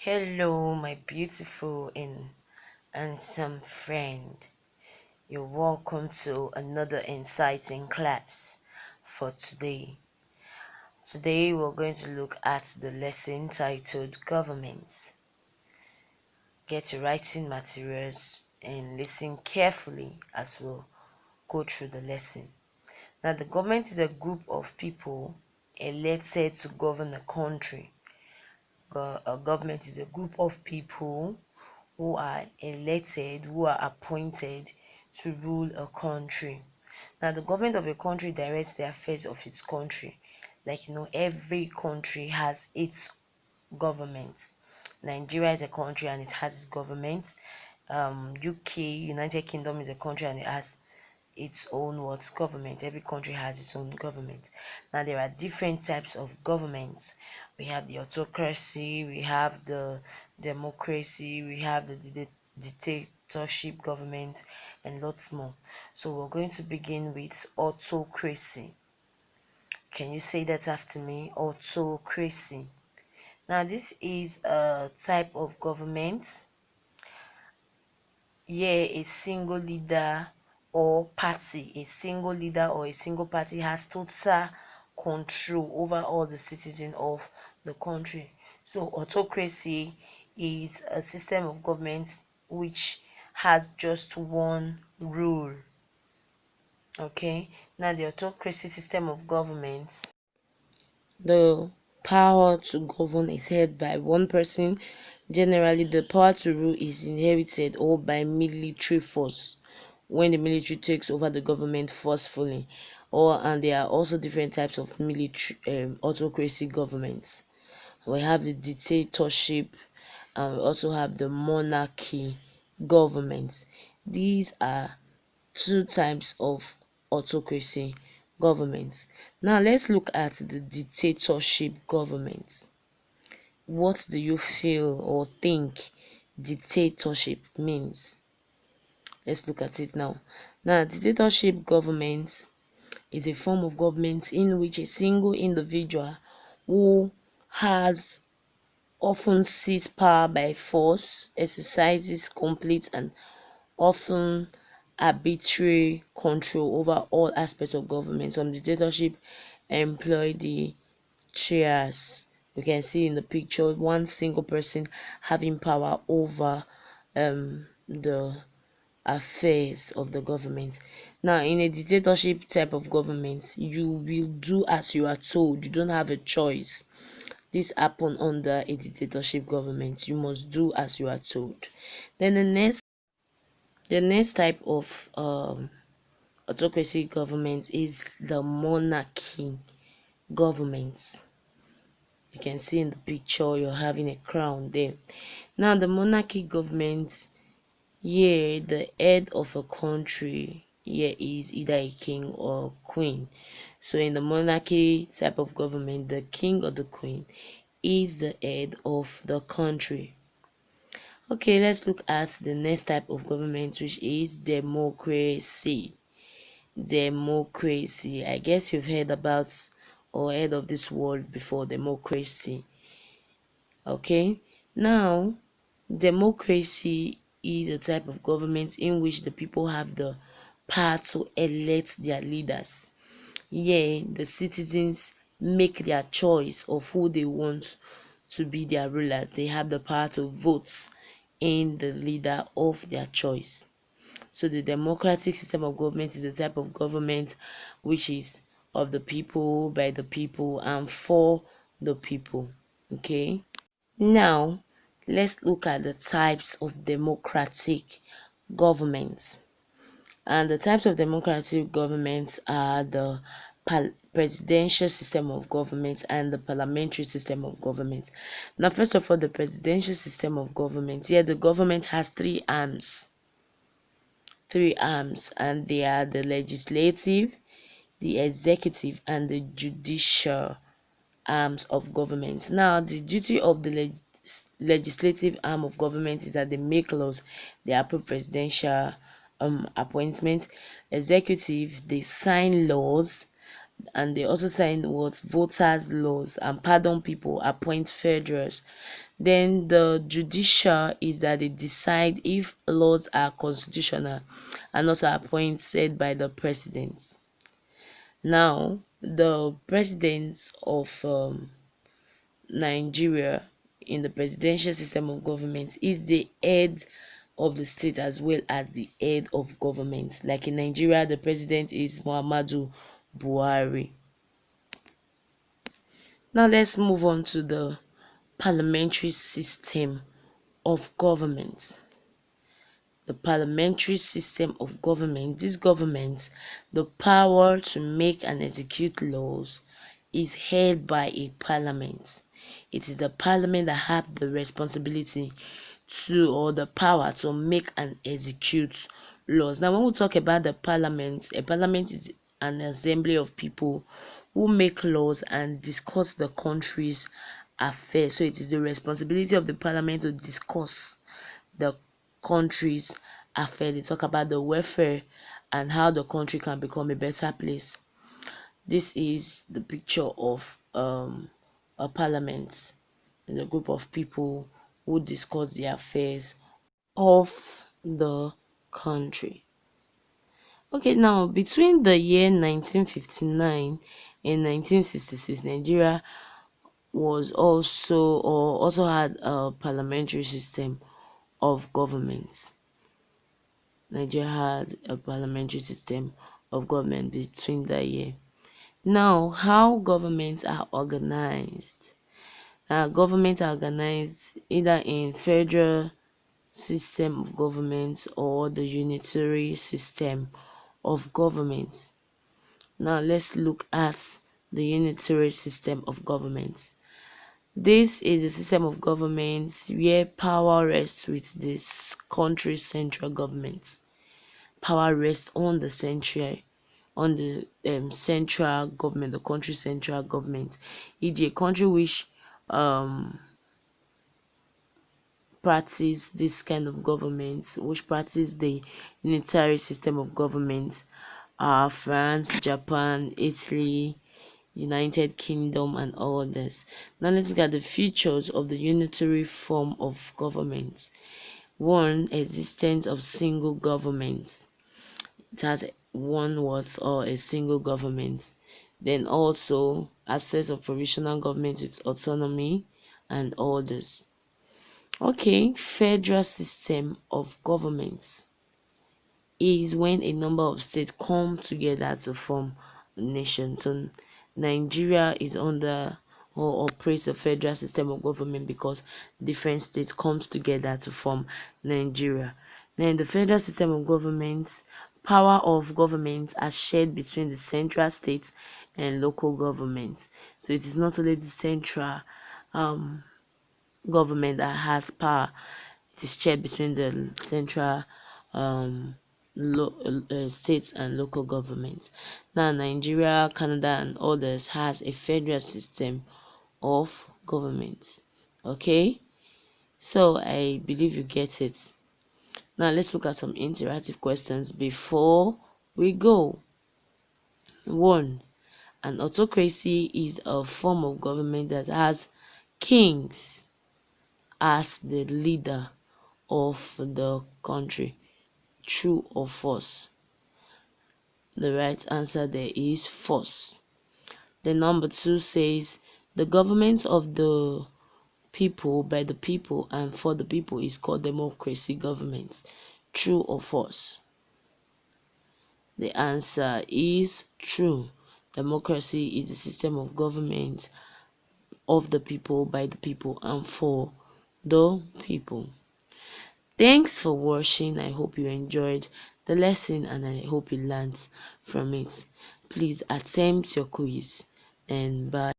Hello, my beautiful and handsome friend. You're welcome to another exciting class for today. Today, we're going to look at the lesson titled Governments. Get your writing materials and listen carefully as we'll go through the lesson. Now, the government is a group of people elected to govern a country. A government is a group of people who are elected, who are appointed to rule a country. Now, the government of a country directs the affairs of its country. Every country has its government. Nigeria is a country and it has its government. UK, United Kingdom, is a country and it has its own government. Every country has its own government. Now there are different types of governments. We have the autocracy, we have the democracy, we have the dictatorship government, and lots more. So we're going to begin with autocracy. Can you say that after me? Autocracy. Now this is a type of government. Yeah, a single leader or party, a single leader or a single party has total control over all the citizens of the country. So autocracy is a system of government which has just one rule. Okay, now the autocracy system of government, the power to govern is held by one person. Generally, the power to rule is inherited or by military force when the military takes over the government forcefully. And there are also different types of military autocracy governments. We have the dictatorship and we also have the monarchy governments. These are two types of autocracy governments. Now let's look at the dictatorship governments. What do you feel or think dictatorship means? Let's look at it now. Now, dictatorship government is a form of government in which a single individual who has often seized power by force exercises complete and often arbitrary control over all aspects of government. Some dictatorship employ the trias. You can see in the picture one single person having power over the affairs of the government. Now, in a dictatorship type of government, you will do as you are told. You don't have a choice. This happen under a dictatorship government. You must do as you are told. Then the next type of autocracy government is the monarchy government. You can see in the picture you're having a crown there. Now, the monarchy government, here the head of a country here is either a king or queen. So in the monarchy type of government, the king or the queen is the head of the country. Okay, let's look at the next type of government, which is democracy. Democracy, I guess you've heard about or heard of this word before, democracy. Okay, now democracy is a type of government in which the people have the power to elect their leaders. Yeah, the citizens make their choice of who they want to be their rulers. They have the power to vote in the leader of their choice. So the democratic system of government is the type of government which is of the people, by the people, and for the people. Okay, now let's look at the types of democratic governments. And the types of democratic governments are the presidential system of government and the parliamentary system of government. Now, first of all, the presidential system of government. Here, the government has three arms, and they are the legislative, the executive, and the judicial arms of government. Now, the duty of the legislative arm of government is that they make laws, they approve presidential appointments. Executive, they sign laws, and they also sign what voters laws and pardon people, appoint federals. Then the judicial is that they decide if laws are constitutional and also appointed by the president. Now the president of Nigeria, in the presidential system of government, is the head of the state as well as the head of government. Like in Nigeria, the president is Muhammadu Buhari. Now let's move on to the parliamentary system of government. The parliamentary system of government, this government, the power to make and execute laws is held by a parliament. It is the parliament that have the responsibility to, or the power to make and execute laws. Now when we talk about the parliament, a parliament is an assembly of people who make laws and discuss the country's affairs. So it is the responsibility of the parliament to discuss the country's affairs. They talk about the welfare and how the country can become a better place. This is the picture of a parliament, in a group of people who discuss the affairs of the country. Okay, now between the year 1959 and 1966, Nigeria was also had a parliamentary system of government. Nigeria had a parliamentary system of government between that year. Now, how governments are organized? Governments are organized either in federal system of government or the unitary system of government. Now let's look at the unitary system of government. This is a system of government where power rests with this country's central government. Power rests on the central government, the country's central government. E.g., a country which practice this kind of government, which practice the unitary system of government, are France, Japan, Italy, United Kingdom, and all this. Now let's look at the features of the unitary form of government. One, existence of single government. It has one word, or a single government. Then also absence of provisional government with autonomy and others. Okay, federal system of government is when a number of states come together to form a nation. So Nigeria is under or operates a federal system of government because different states comes together to form Nigeria. Then the federal system of government, power of government are shared between the central states and local governments. So it is not only the central government that has power, it is shared between the central states and local governments. Now Nigeria, Canada, and others has a federal system of government. Okay, so I believe you get it. Now let's look at some interactive questions before we go. 1. An autocracy is a form of government that has kings as the leader of the country. True or false? The right answer there is false. The number 2 says the government of the people, by the people, and for the people is called democracy government. True or false? The answer is true. Democracy is a system of government of the people, by the people, and for the people. Thanks for watching. I hope you enjoyed the lesson and I hope you learned from it. Please attempt your quiz and bye.